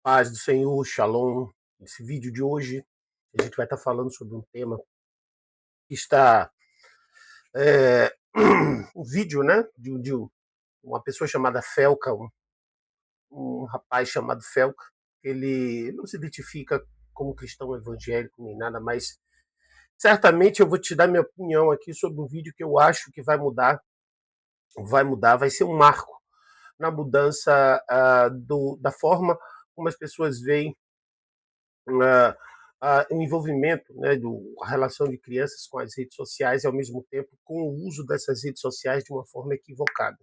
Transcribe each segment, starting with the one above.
Paz do Senhor, Shalom. Nesse vídeo de hoje, a gente vai estar falando sobre um tema que está. Um vídeo, né? De uma pessoa chamada Felca, um rapaz chamado Felca. Ele não se identifica como cristão evangélico nem nada, mas certamente eu vou te dar minha opinião aqui sobre um vídeo que eu acho que vai ser um marco na mudança da forma como as pessoas veem ah, o envolvimento, né, a relação de crianças com as redes sociais e, ao mesmo tempo, com o uso dessas redes sociais de uma forma equivocada.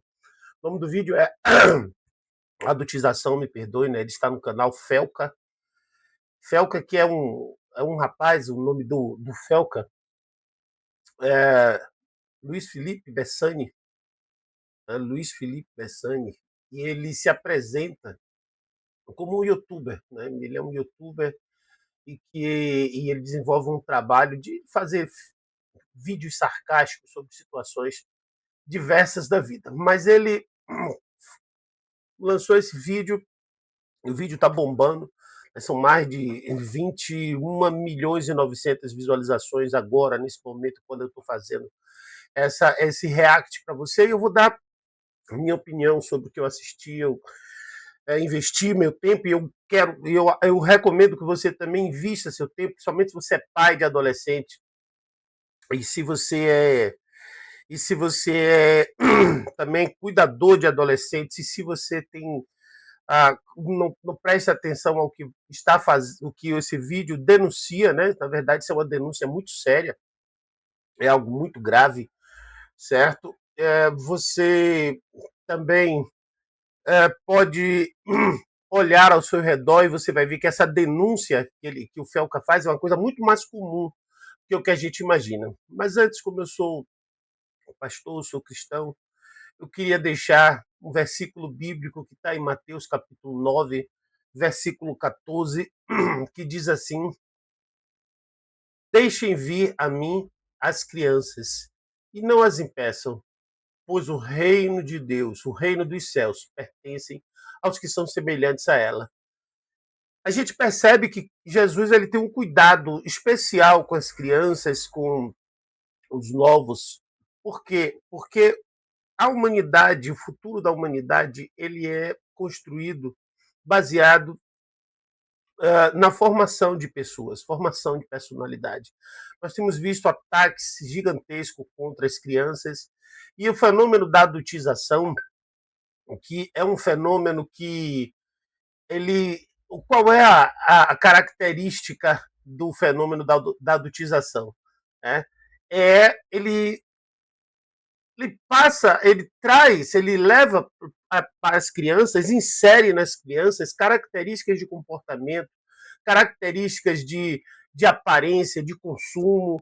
O nome do vídeo é Adultização, me perdoe, né? Ele está no canal Felca. Felca, que é um rapaz, o nome do Felca é Luiz Felipe Bessani, né? Luiz Felipe Bessani, e ele se apresenta como um youtuber, né? Ele é um youtuber e ele desenvolve um trabalho de fazer vídeos sarcásticos sobre situações diversas da vida. Mas ele lançou esse vídeo, o vídeo está bombando, são mais de 21 milhões e 900 visualizações agora, nesse momento, quando eu estou fazendo esse react para você, e eu vou dar minha opinião sobre o que eu assisti, eu investi meu tempo, e eu recomendo que você também invista seu tempo, principalmente se você é pai de adolescente, e se você é também cuidador de adolescentes, e se você tem não preste atenção ao que está fazendo, o que esse vídeo denuncia, né? Na verdade, isso é uma denúncia muito séria, é algo muito grave, certo? Você também pode olhar ao seu redor e você vai ver que essa denúncia que o Felca faz é uma coisa muito mais comum que o que a gente imagina. Mas antes, como eu sou pastor, sou cristão, eu queria deixar um versículo bíblico que está em Mateus capítulo 9, versículo 14, que diz assim: Deixem vir a mim as crianças e não as impeçam, pois o reino de Deus, o reino dos céus, pertencem aos que são semelhantes a ela. A gente percebe que Jesus ele tem um cuidado especial com as crianças, com os novos. Por quê? Porque a humanidade, o futuro da humanidade, ele é construído baseado na formação de pessoas, formação de personalidade. Nós temos visto ataques gigantescos contra as crianças e o fenômeno da adultização, que é um fenômeno que ele, qual é a característica do fenômeno da adultização? Né? Ele passa, ele traz, ele leva para as crianças, insere nas crianças características de comportamento, características de aparência, de consumo,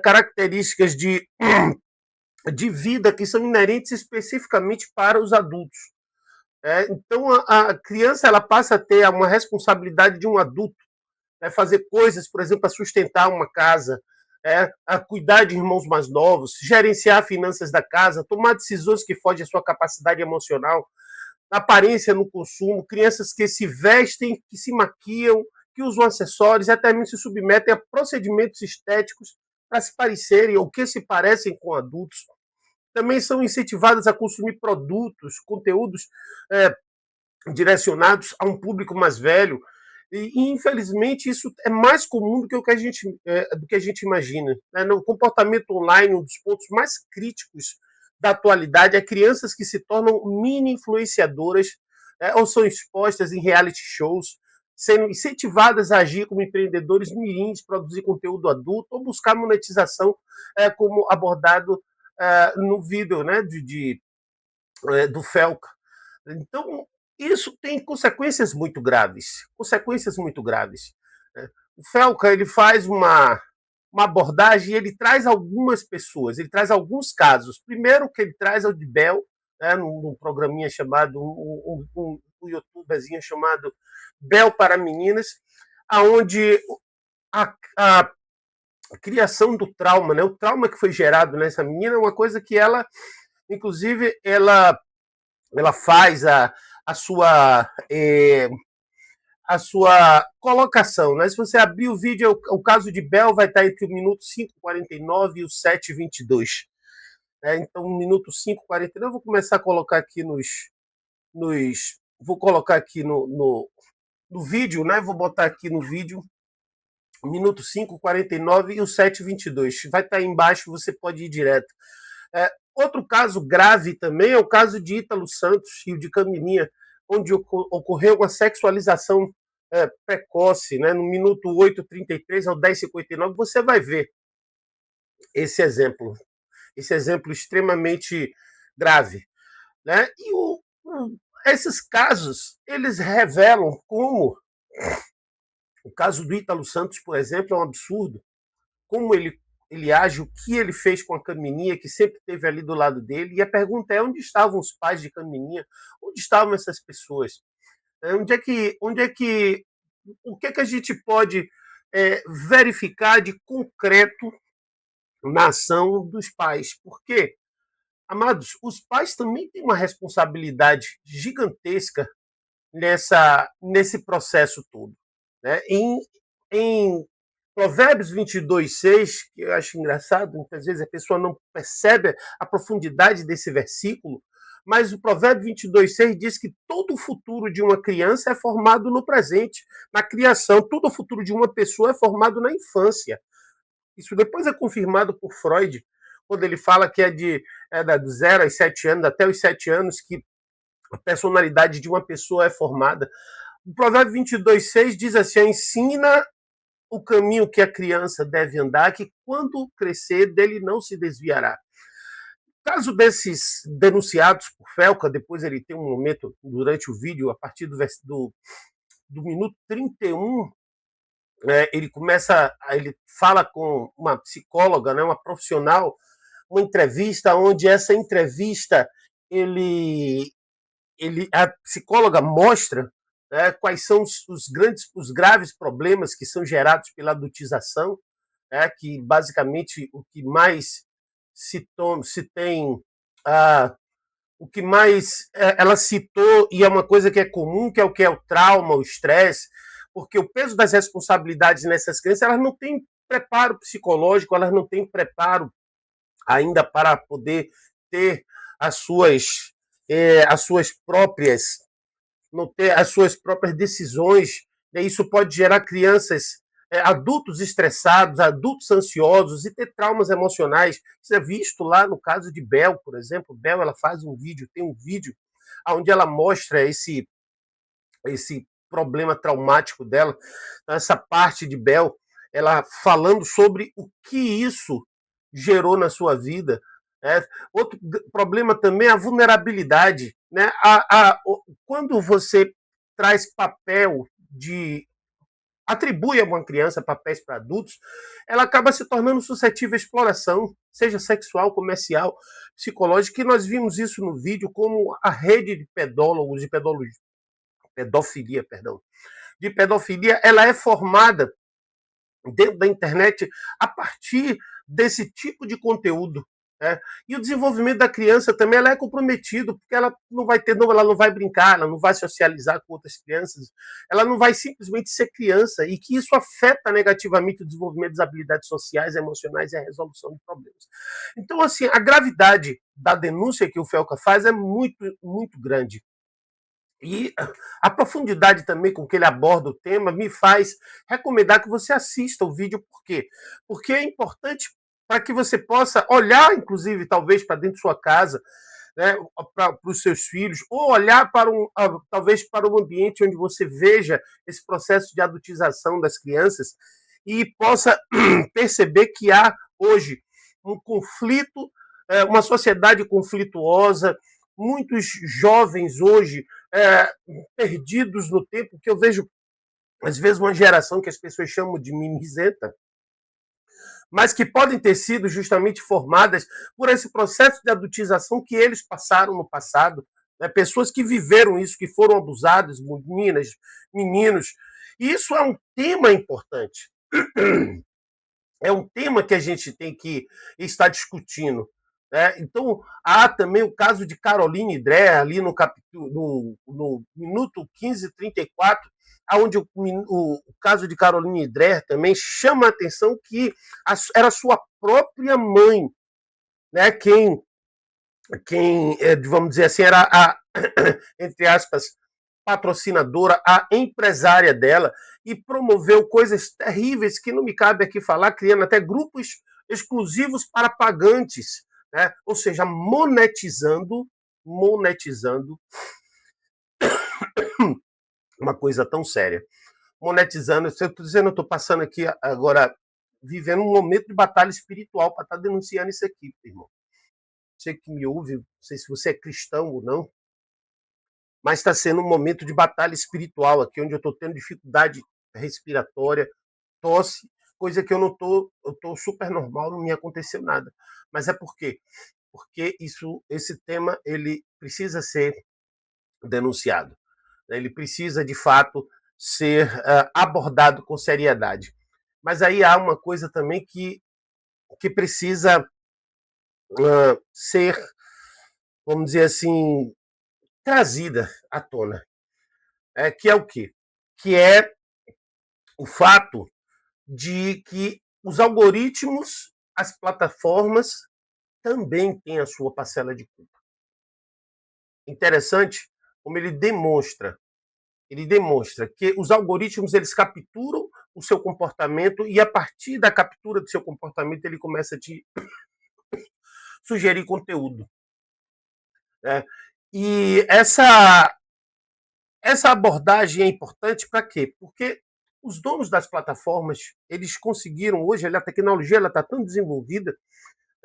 características de vida que são inerentes especificamente para os adultos. Então, a criança ela passa a ter uma responsabilidade de um adulto, fazer coisas, por exemplo, a sustentar uma casa, a cuidar de irmãos mais novos, gerenciar finanças da casa, tomar decisões que fogem à sua capacidade emocional, aparência no consumo, crianças que se vestem, que se maquiam, que usam acessórios, até mesmo se submetem a procedimentos estéticos para se parecerem ou que se parecem com adultos. Também são incentivadas a consumir produtos, conteúdos direcionados a um público mais velho. E, infelizmente, isso é mais comum do que a gente imagina. Né? No comportamento online, um dos pontos mais críticos da atualidade é crianças que se tornam mini influenciadoras, ou são expostas em reality shows, sendo incentivadas a agir como empreendedores mirins, produzir conteúdo adulto ou buscar monetização, como abordado no vídeo, né, do Felca. Então, isso tem consequências muito graves, consequências muito graves. O Felca ele faz uma abordagem e ele traz algumas pessoas, ele traz alguns casos. Primeiro que ele traz é o de Bel, num programinha chamado, um youtuberzinho chamado Bel para Meninas, aonde a criação do trauma, né, o trauma que foi gerado nessa menina é uma coisa que ela, inclusive, ela faz a sua a sua colocação, né? Se você abrir o vídeo, o caso de Bell vai estar entre o minuto 5:49 e o 7:22. Então, no minuto 5:49, eu vou começar a colocar aqui vou colocar aqui no vídeo, né? Vou botar aqui no vídeo minuto 5:49 e o 7:22. Vai estar aí embaixo, você pode ir direto. Outro caso grave também é o caso de Ítalo Santos e o de Camininha, onde ocorreu uma sexualização precoce, né? No minuto 8:33 ao 10:59, você vai ver esse exemplo extremamente grave, né? Esses casos, eles revelam como o caso do Ítalo Santos, por exemplo, é um absurdo, como ele age, o que ele fez com a Camininha, que sempre esteve ali do lado dele, e a pergunta é: onde estavam os pais de Camininha? Onde estavam essas pessoas? O que a gente pode verificar de concreto na ação dos pais? Porque, amados, os pais também têm uma responsabilidade gigantesca nesse processo todo, né? Em Provérbios 22:6, que eu acho engraçado, muitas vezes a pessoa não percebe a profundidade desse versículo, mas o Provérbio 22:6 diz que todo o futuro de uma criança é formado no presente, na criação. Todo o futuro de uma pessoa é formado na infância. Isso depois é confirmado por Freud, quando ele fala que de 0 aos 7 anos, até os 7 anos, que a personalidade de uma pessoa é formada. O Provérbio 22:6 diz assim: ensina o caminho que a criança deve andar, que quando crescer dele não se desviará. Caso desses denunciados por Felca, depois ele tem um momento durante o vídeo, a partir do minuto 31, ele fala com uma psicóloga, né, uma profissional, uma entrevista onde essa entrevista ele a psicóloga mostra, né, quais são os graves problemas que são gerados pela adultização, né, que basicamente o que mais se tem, ah, o que mais ela citou, e é uma coisa que é comum, que é o trauma, o estresse, porque o peso das responsabilidades nessas crianças, elas não têm preparo psicológico, elas não têm preparo ainda para poder ter as suas, as suas próprias, não ter as suas próprias decisões. Né? Isso pode gerar crianças, adultos estressados, adultos ansiosos e ter traumas emocionais. Isso é visto lá no caso de Bel, por exemplo. Bel, ela faz tem um vídeo onde ela mostra esse problema traumático dela, essa parte de Bel, ela falando sobre o que isso gerou na sua vida. Outro problema também é a vulnerabilidade. Né? Quando você traz papel de atribui a uma criança papéis para adultos, ela acaba se tornando suscetível à exploração, seja sexual, comercial, psicológica, e nós vimos isso no vídeo como a rede de pedólogos, de pedofilia, ela é formada dentro da internet a partir desse tipo de conteúdo. Né? E o desenvolvimento da criança também ela é comprometido, porque ela não vai brincar, ela não vai socializar com outras crianças, ela não vai simplesmente ser criança, e que isso afeta negativamente o desenvolvimento das habilidades sociais, emocionais e a resolução de problemas. Então, assim, a gravidade da denúncia que o Felca faz é muito, muito grande. E a profundidade também com que ele aborda o tema me faz recomendar que você assista o vídeo. Por quê? Porque é importante para que você possa olhar, inclusive, talvez para dentro de sua casa, né, para os seus filhos, ou olhar talvez para um ambiente onde você veja esse processo de adultização das crianças e possa perceber que há hoje um conflito, uma sociedade conflituosa, muitos jovens hoje perdidos no tempo, que eu vejo, às vezes, uma geração que as pessoas chamam de mimizenta, mas que podem ter sido justamente formadas por esse processo de adultização que eles passaram no passado. Né? Pessoas que viveram isso, que foram abusadas, meninas, meninos. E isso é um tema importante. É um tema que a gente tem que estar discutindo. Né? Então, há também o caso de Caroline Dreher, ali no minuto 15:34, onde o caso de Caroline Dreher também chama a atenção que era sua própria mãe, né, quem, vamos dizer assim, era a, entre aspas, patrocinadora, a empresária dela, e promoveu coisas terríveis que não me cabe aqui falar, criando até grupos exclusivos para pagantes, né? Ou seja, monetizando uma coisa tão séria. Monetizando, eu estou dizendo, eu estou passando aqui agora, vivendo um momento de batalha espiritual para estar denunciando isso aqui, irmão. Você que me ouve, não sei se você é cristão ou não, mas está sendo um momento de batalha espiritual aqui, onde eu estou tendo dificuldade respiratória, tosse, coisa que eu não estou, eu estou super normal, não me aconteceu nada. Mas é por quê? Porque esse tema ele precisa ser denunciado, né? Ele precisa de fato ser abordado com seriedade. Mas aí há uma coisa também que precisa ser, vamos dizer assim, trazida à tona, que é o quê? Que é o fato de que os algoritmos, as plataformas também têm a sua parcela de culpa. Interessante como ele demonstra que os algoritmos eles capturam o seu comportamento e a partir da captura do seu comportamento ele começa a te sugerir conteúdo, né? E essa abordagem é importante para quê? Porque os donos das plataformas eles conseguiram hoje a tecnologia ela está tão desenvolvida,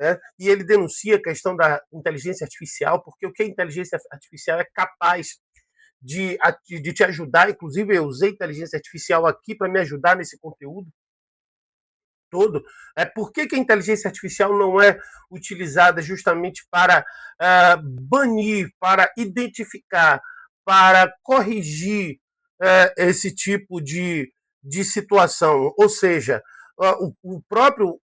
né? E ele denuncia a questão da inteligência artificial, porque o que a inteligência artificial é capaz de te ajudar, inclusive eu usei inteligência artificial aqui para me ajudar nesse conteúdo todo. Por que a inteligência artificial não é utilizada justamente para banir, para identificar, para corrigir esse tipo de situação? Ou seja, o próprio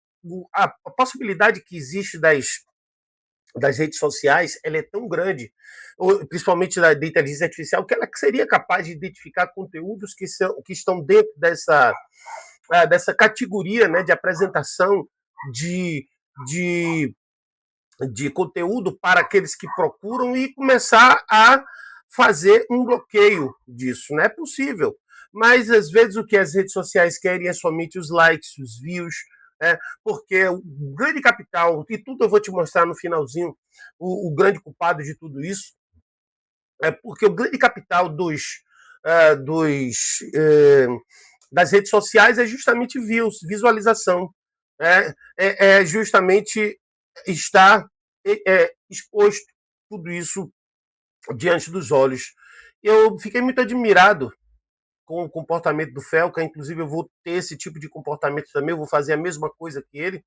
a possibilidade que existe das redes sociais ela é tão grande, principalmente da inteligência artificial, que ela seria capaz de identificar conteúdos que estão dentro dessa categoria, né, de apresentação de, de, de conteúdo para aqueles que procuram e começar a fazer um bloqueio disso. Não é possível. Mas, às vezes, o que as redes sociais querem é somente os likes, os views, porque o grande capital, e tudo eu vou te mostrar no finalzinho, o grande culpado de tudo isso, é porque o grande capital das redes sociais é justamente views, visualização. É justamente estar exposto tudo isso diante dos olhos. Eu fiquei muito admirado com o comportamento do Felca, inclusive eu vou ter esse tipo de comportamento também, eu vou fazer a mesma coisa que ele,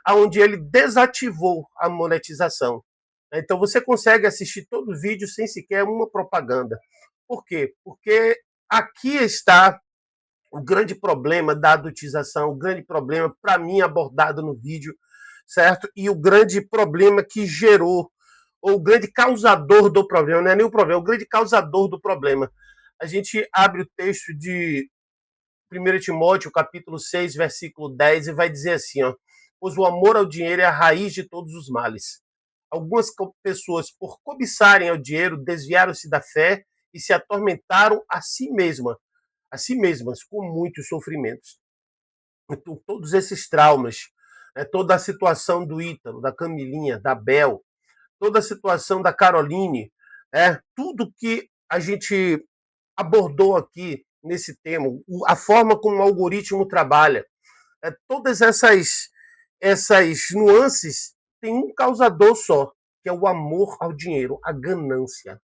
onde ele desativou a monetização. Então você consegue assistir todo o vídeo sem sequer uma propaganda. Por quê? Porque aqui está o grande problema da adultização, o grande problema, para mim, abordado no vídeo, certo? E o grande problema que gerou, ou o grande causador do problema, não é nem o problema, é o grande causador do problema. A gente abre o texto de 1 Timóteo, capítulo 6, versículo 10, e vai dizer assim, ó, pois o amor ao dinheiro é a raiz de todos os males. Algumas pessoas, por cobiçarem ao dinheiro, desviaram-se da fé e se atormentaram a si mesmas, com muitos sofrimentos. Então, todos esses traumas, toda a situação do Ítalo, da Camilinha, da Bel, toda a situação da Caroline, tudo que a gente abordou aqui nesse tema, a forma como o algoritmo trabalha, todas essas nuances têm um causador só, que é o amor ao dinheiro, a ganância.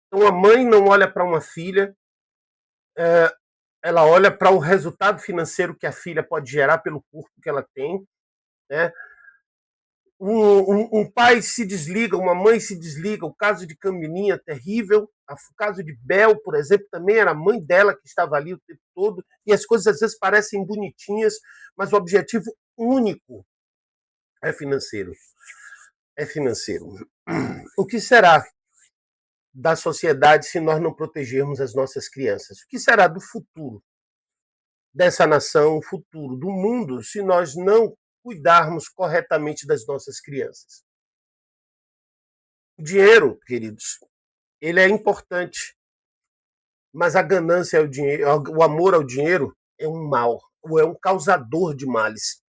Então a mãe não olha para uma filha, ela olha para o resultado financeiro que a filha pode gerar pelo corpo que ela tem, né? Um pai se desliga, uma mãe se desliga. O caso de Camilinha, terrível. O caso de Bel, por exemplo, também era a mãe dela que estava ali o tempo todo. E as coisas às vezes parecem bonitinhas, mas o objetivo único é financeiro. É financeiro. O que será da sociedade se nós não protegermos as nossas crianças? O que será do futuro dessa nação, o futuro do mundo, se nós não cuidarmos corretamente das nossas crianças? O dinheiro, queridos, ele é importante, mas a ganância ao dinheiro, o amor ao dinheiro é um mal, ou é um causador de males.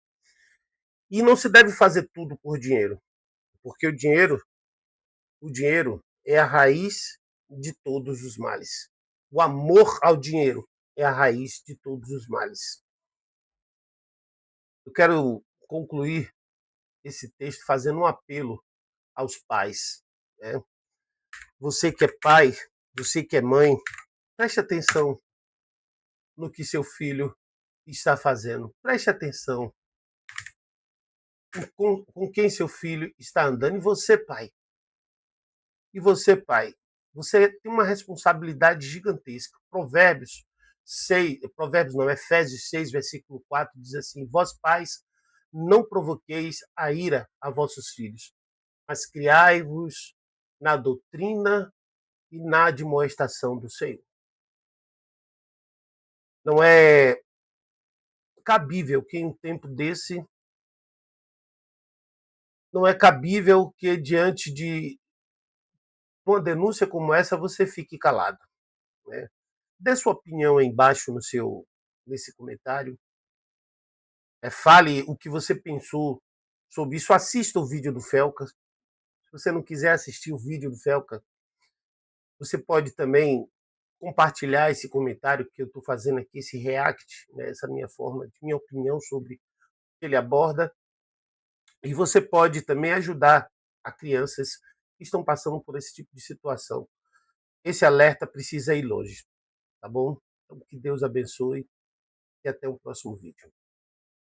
E não se deve fazer tudo por dinheiro, porque o dinheiro é a raiz de todos os males. O amor ao dinheiro é a raiz de todos os males. Eu quero concluir esse texto fazendo um apelo aos pais, né? Você que é pai, você que é mãe, preste atenção no que seu filho está fazendo. Preste atenção com quem seu filho está andando. E você, pai, você tem uma responsabilidade gigantesca. Provérbios 6, Provérbios não, Efésios 6, versículo 4, diz assim: Vós, pais, não provoqueis a ira a vossos filhos, mas criai-vos na doutrina e na admoestação do Senhor. Não é cabível que em um tempo desse, não é cabível que diante de uma denúncia como essa você fique calado, né? Dê sua opinião aí embaixo nesse comentário. Fale o que você pensou sobre isso. Assista o vídeo do Felca. Se você não quiser assistir o vídeo do Felca, você pode também compartilhar esse comentário que eu estou fazendo aqui, esse react, né, essa minha forma, minha opinião sobre o que ele aborda. E você pode também ajudar a crianças que estão passando por esse tipo de situação. Esse alerta precisa ir longe, tá bom? Então, que Deus abençoe e até o próximo vídeo.